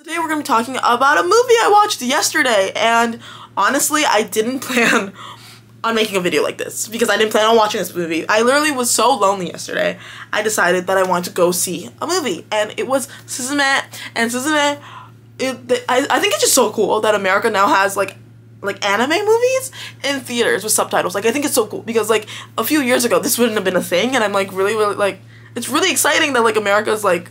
Today we're going to be talking about a movie I watched yesterday, and honestly I didn't plan on making a video like this because I didn't plan on watching this movie. I literally was so lonely yesterday, I decided that I wanted to go see a movie, and it was Suzume. And Suzume, I think it's just so cool that America now has like anime movies in theaters with subtitles. Like, I think it's so cool because like a few years ago this wouldn't have been a thing, and I'm like really like, it's really exciting that like America's like,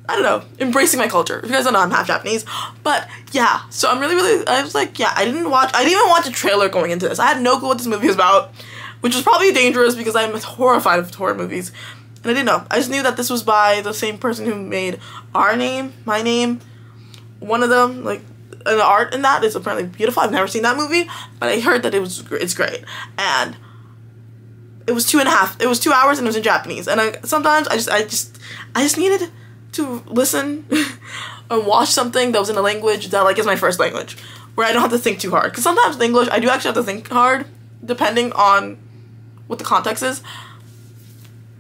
I don't know, embracing my culture. If you guys don't know, I'm half Japanese. But yeah, so I'm really, I was like, yeah, I didn't even watch a trailer going into this. I had no clue what this movie was about, which was probably dangerous because I'm horrified of horror movies. And I didn't know. I just knew that this was by the same person who made Our Name, My Name. One of them, like, and the art in that is apparently beautiful. I've never seen that movie, but I heard that it's great. And it was 2 hours and it was in Japanese. And sometimes I just needed to listen and watch something that was in a language that like is my first language, where I don't have to think too hard. Because sometimes in English I do actually have to think hard, depending on what the context is.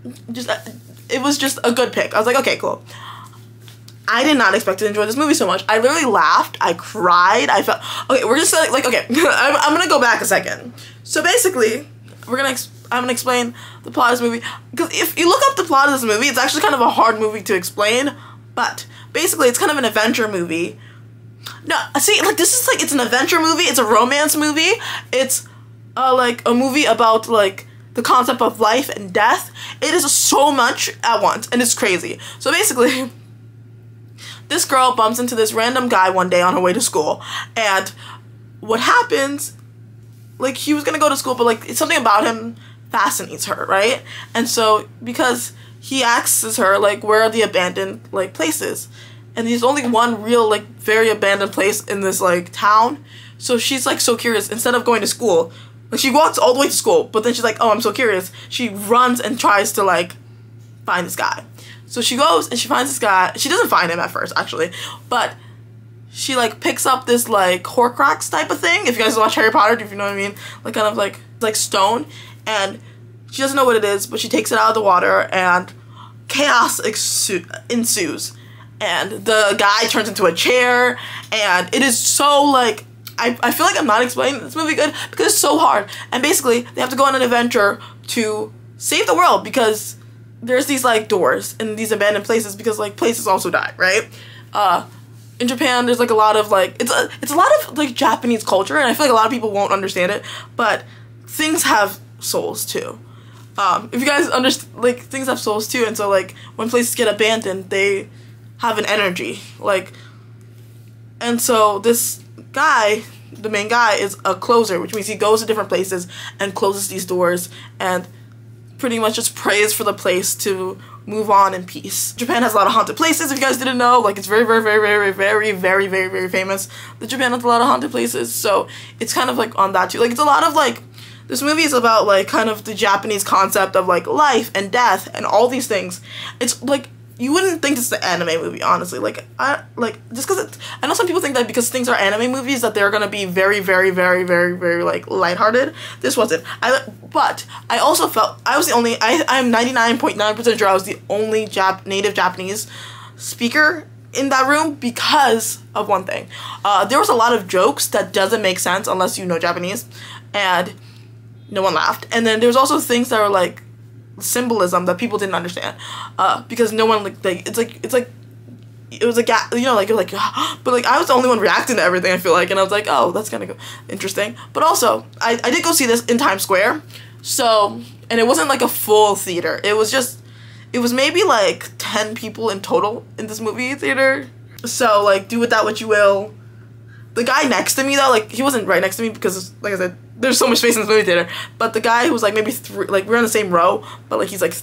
It was just a good pick. I was like, okay, cool. I did not expect to enjoy this movie so much. I literally laughed. I cried. I felt okay. We're just like okay. I'm gonna go back a second. So basically, I'm gonna explain the plot of this movie, because if you look up the plot of this movie, it's actually kind of a hard movie to explain. But basically, it's kind of an adventure movie. No, see, like this is like, it's an adventure movie. It's a romance movie. It's like a movie about like the concept of life and death. It is so much at once, and it's crazy. So basically, this girl bumps into this random guy one day on her way to school, and what happens? Like, he was gonna go to school, but like something about him fascinates her, right? And so because he asks her like, where are the abandoned like places, and there's only one real like very abandoned place in this like town. So she's like so curious. Instead of going to school, like she walks all the way to school, but then she's like, oh, I'm so curious. She runs and tries to like find this guy. So she goes and she finds this guy. She doesn't find him at first, actually, but she like picks up this like Horcrux type of thing. If you guys watch Harry Potter, if you know what I mean, like kind of like stone, and she doesn't know what it is, but she takes it out of the water, and chaos ensues, and the guy turns into a chair, and it is so like, I feel like I'm not explaining this movie good because it's so hard. And basically they have to go on an adventure to save the world, because there's these like doors in these abandoned places, because like places also die, right? In Japan, there's like a lot of like, it's a lot of like Japanese culture, and I feel like a lot of people won't understand it, but things have souls too. If you guys understand, like, things have souls too, and so like when places get abandoned, they have an energy, like, and so this guy, the main guy, is a closer, which means he goes to different places and closes these doors and pretty much just prays for the place to move on in peace. Japan has a lot of haunted places, if you guys didn't know. Like, it's very famous that Japan has a lot of haunted places, so it's kind of like on that too. Like, it's a lot of like, this movie is about like kind of the Japanese concept of like life and death and all these things. It's like, you wouldn't think it's an anime movie, honestly. Like, just because I know some people think that because things are anime movies that they're gonna be very like lighthearted. This wasn't. But I also felt I was the only. I'm 99.9% sure I was the only native Japanese speaker in that room because of one thing. There was a lot of jokes that doesn't make sense unless you know Japanese, and no one laughed. And then there's also things that are like symbolism that people didn't understand, because no one like it was like, you know, like you're like, but like I was the only one reacting to everything, I feel like, and I was like, oh, that's kind of interesting. But also I did go see this in Times Square, so, and it wasn't like a full theater. It was maybe like 10 people in total in this movie theater, so like do with that what you will. The guy next to me though, like he wasn't right next to me because like I said, there's so much space in this movie theater, but the guy who was like maybe like we're in the same row, but like he's like,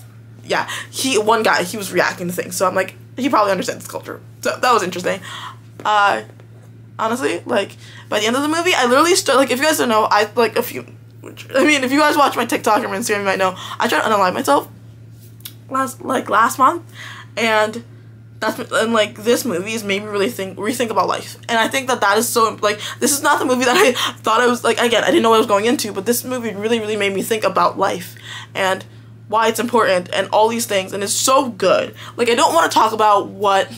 yeah, one guy, he was reacting to things, so I'm like, he probably understands this culture, so that was interesting. Honestly, like by the end of the movie, I literally like, if you guys don't know, I like if you guys watch my TikTok or my Instagram, you might know I tried to unalive myself last month, and like this movie has made me really rethink about life. And I think that is so, like, this is not the movie that I thought I was, like, again, I didn't know what I was going into, but this movie really made me think about life and why it's important and all these things, and it's so good. Like, I don't want to talk about what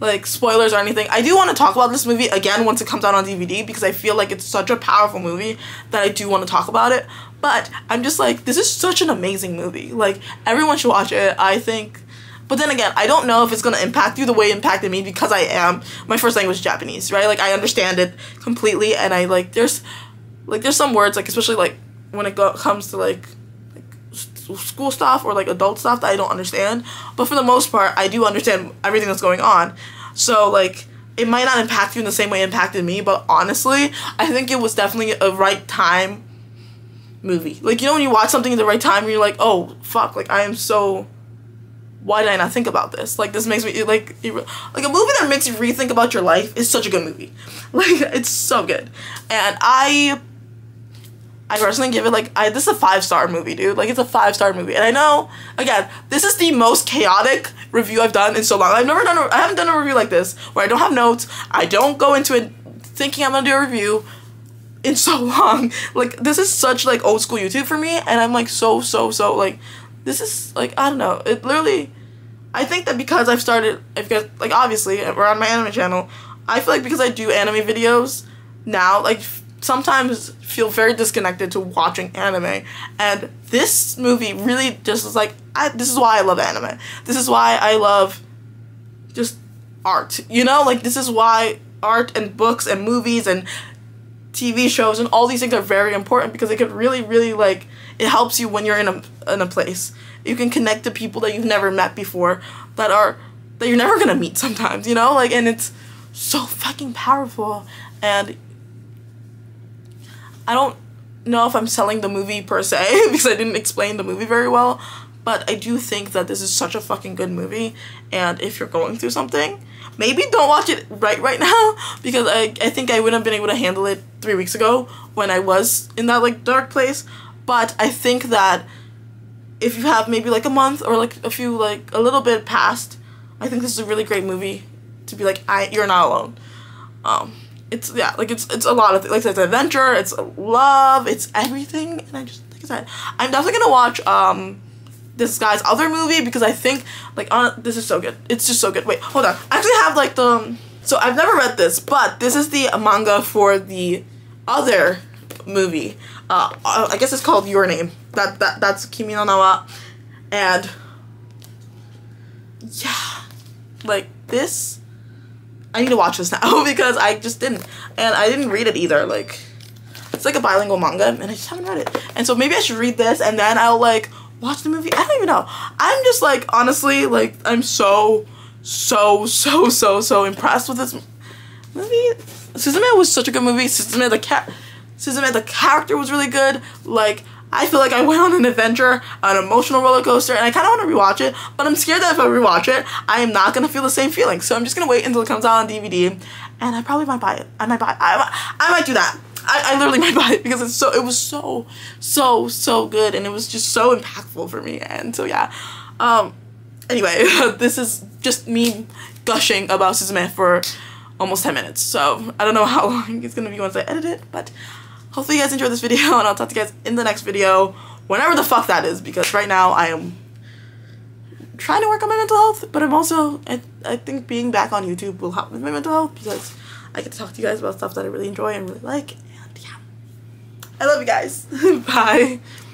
like spoilers or anything. I do want to talk about this movie again once it comes out on DVD because I feel like it's such a powerful movie that I do want to talk about it. But I'm just like, this is such an amazing movie. Like, everyone should watch it, I think. But then again, I don't know if it's going to impact you the way it impacted me because my first language is Japanese, right? Like, I understand it completely, and I, like, there's some words, like, especially, like, when it comes to, like school stuff or, like, adult stuff that I don't understand. But for the most part, I do understand everything that's going on. So, like, it might not impact you in the same way it impacted me, but honestly, I think it was definitely a right time movie. Like, you know when you watch something at the right time and you're like, oh, fuck, like, I am so... Why did I not think about this? Like, this makes me, like a movie that makes you rethink about your life is such a good movie. Like, it's so good. And I personally give it, like, this is a 5-star movie, dude. Like, it's a 5-star movie. And I know, again, this is the most chaotic review I've done in so long. I haven't done a review like this, where I don't have notes. I don't go into it thinking I'm gonna do a review in so long. Like, this is such, like, old school YouTube for me. And I'm, like, so, like... This is, like, I don't know, it literally, I think that because like, obviously, we're on my anime channel, I feel like because I do anime videos now, like, sometimes feel very disconnected to watching anime, and this movie really just is like, this is why I love anime, this is why I love just art, you know, like, this is why art and books and movies and TV shows and all these things are very important, because it could really, like, it helps you when you're in a place. You can connect to people that you've never met before, that you're never gonna meet sometimes, you know? Like, and it's so fucking powerful. And I don't know if I'm selling the movie per se, because I didn't explain the movie very well, but I do think that this is such a fucking good movie, and if you're going through something, maybe don't watch it right now, because I think I wouldn't have been able to handle it 3 weeks ago when I was in that, like, dark place. But I think that if you have maybe, like, a month or, like, a little bit past, I think this is a really great movie to be like, you're not alone. It's, yeah, like, it's a lot of, like, it's adventure, it's love, it's everything, and I just, like I said, I'm definitely gonna watch, this guy's other movie, because I think, like, this is so good. It's just so good. Wait, hold on. I actually have, like, so I've never read this, but this is the manga for the other movie. I guess it's called Your Name. That's Kimi no Na wa. And yeah, like, this, I need to watch this now because I just didn't, and I didn't read it either. Like, it's like a bilingual manga, and I just haven't read it. And so maybe I should read this, and then I'll, like, watch the movie. I don't even know. I'm just, like, honestly, like, I'm so impressed with this movie. Suzume was such a good movie. Suzume the character was really good. Like, I feel like I went on an adventure, an emotional roller coaster, and I kind of want to rewatch it, but I'm scared that if I rewatch it, I am not going to feel the same feeling. So I'm just going to wait until it comes out on DVD, and I probably might buy it. I might do that. I literally might buy it, because it was so good, and it was just so impactful for me. And so yeah, anyway, this is just me gushing about Suzume for almost 10 minutes, so I don't know how long it's gonna be once I edit it, but hopefully you guys enjoyed this video, and I'll talk to you guys in the next video, whenever the fuck that is, because right now I am trying to work on my mental health, but I'm also, I think being back on YouTube will help with my mental health, because I get to talk to you guys about stuff that I really enjoy and really like. I love you guys. Bye.